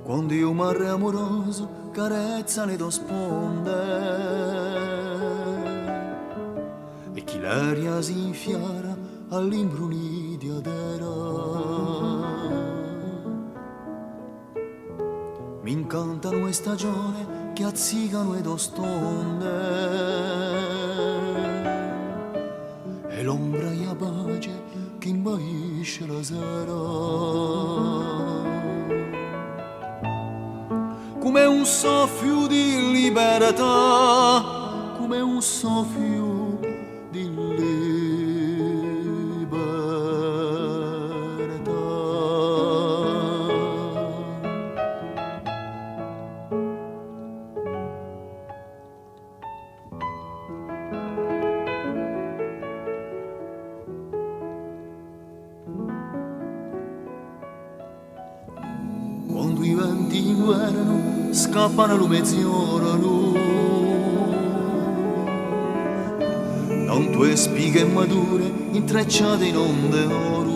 Quando io mare amoroso carezza le do sponde e chi l'aria si infiara all'imbrunì di adera mi incantano le stagioni che azzicano e do stonde e l'ombra e la pace che imbaisce la sera come un soffio di libertà, come un soffio di libertà. Quando i venti inverno scappano a mezz'ora non tue spighe mature intrecciate in onde oro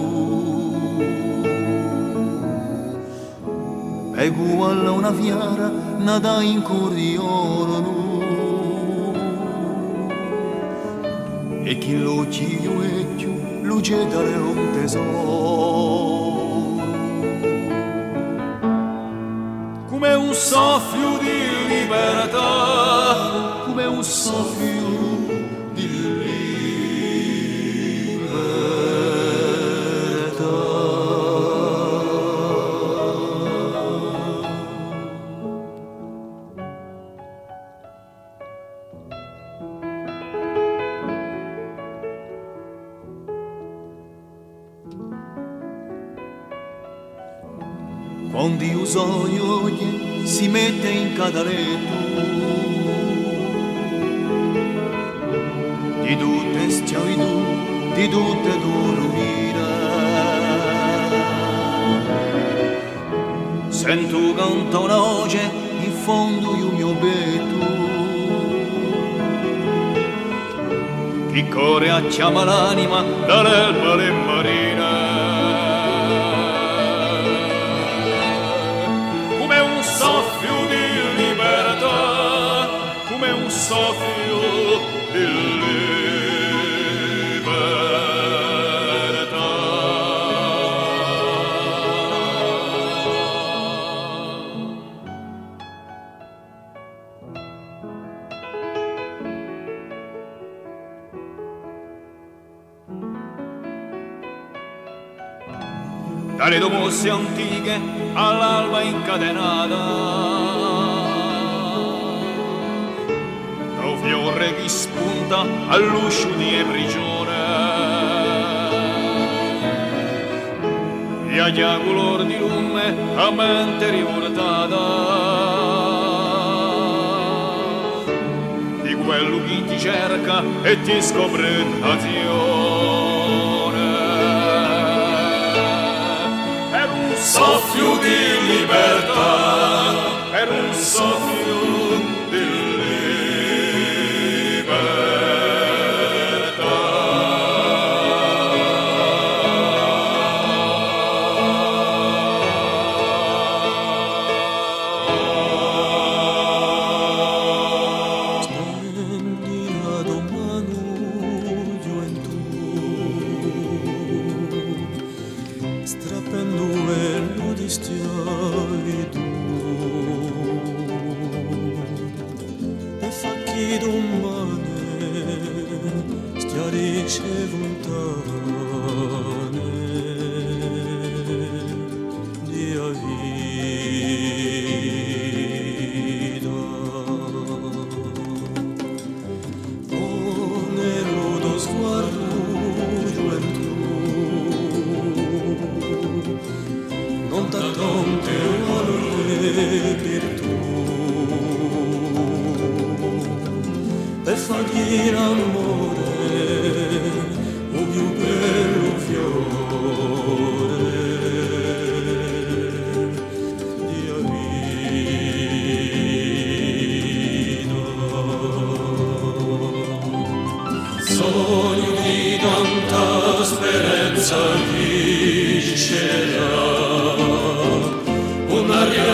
e uguale a una fiara nata in cuor di oro e chi lo ciglio vecchio luce dalle un tesoro come un soffio di libertà, come un soffio di libertà. Quando io sogno si mette in cadaletto di tutte schiavitù, di tutte rovine sento canta una voce in fondo io mio petto chi corre a chiama l'anima dall'elba le marine soffio di libertà, come un soffio di libertà. Dalle domose antiche all'alba incatenata da un fiore che spunta all'uscio di prigione e agli color di lume a mente rivoltata di quello che ti cerca e ti scopre nazione soffio di libertà, per un soffio di libertà. Splendida domani gioventù, strappendo di schiavitù e fa chi domani schiarisce lontane di vita pone lo sguardo gioventù non t'attende valore virtù per fargli l'amore un più bello fiore di vita sogno di tanta speranza viscerà un'aria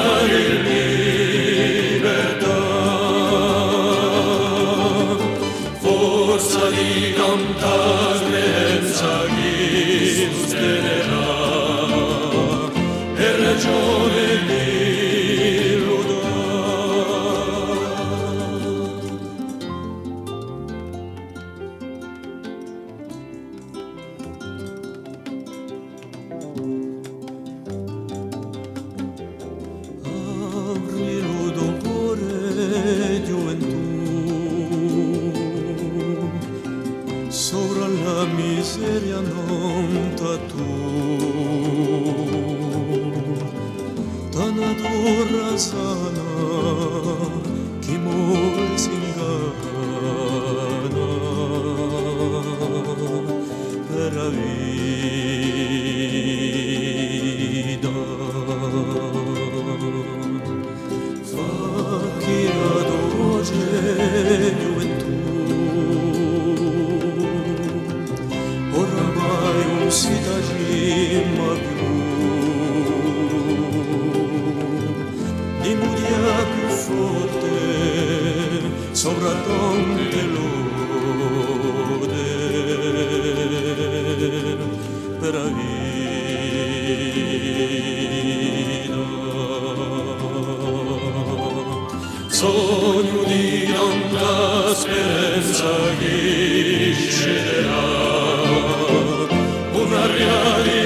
ragione di lodare. Avrilo d'onore gioventù sopra la miseria non tatu tanadora sana chi mol s'inganna per la vita fa chi adogge gioventù oramai non si tagima più di mudia più forte sopra tante lode per la vita sogno di tanta speranza che cederà un'aria di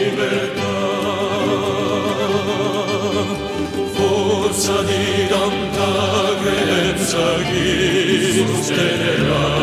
libertà, forza di tanta credenza che sosterrà